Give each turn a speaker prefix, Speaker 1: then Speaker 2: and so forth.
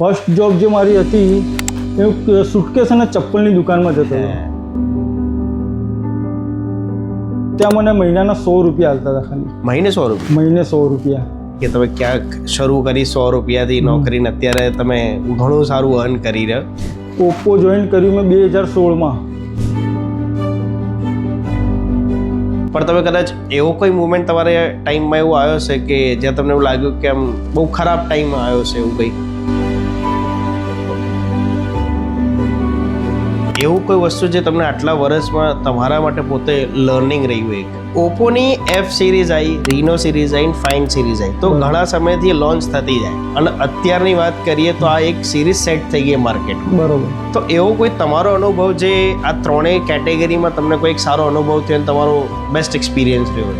Speaker 1: First job જે મારી હતી એ સુટકેસ અને ચપ્પલની દુકાનમાં જતો હતો. ત્યાં મને મહિનાના 100 રૂપિયા હાલતા હતા ખાલી.
Speaker 2: મહિને 100 રૂપિયા?
Speaker 1: મહિને 100 રૂપિયા.
Speaker 2: કે તમે ક્યાંક શરૂ કરી 100 રૂપિયાથી નોકરીને અત્યારે તમે ઘણું સારું અર્ન કરી રહ્યો.
Speaker 1: ઓપ્પો જોઈન કર્યું મેં 2016માં.
Speaker 2: પણ તમે કદાચ એવો કોઈ મુમેન્ટ તમારે ટાઈમમાં એવું આવ્યો છે કે જ્યાં તમને એવું લાગ્યું કે આમ બહુ ખરાબ ટાઈમ આવ્યો છે એવું કંઈ? એવું કોઈ વસ્તુ જે તમને આટલા વર્ષમાં તમારા માટે પોતે લર્નિંગ રહ્યું? એક ઓપ્પોની F સિરીઝ આવી, રીનો સિરીઝ આવી, ફાઇન સિરીઝ આવી, તો ઘણા સમયથી લોન્ચ થતી જાય અને અત્યારની વાત કરીએ તો આ એક સિરીઝ સેટ થઈ ગઈ માર્કેટમાં.
Speaker 1: બરોબર.
Speaker 2: તો એવો કોઈ તમારો અનુભવ જે આ ત્રણેય કેટેગરીમાં તમને કોઈ એક સારો અનુભવ થયો અને તમારો બેસ્ટ એક્સપિરિયન્સ રહ્યો?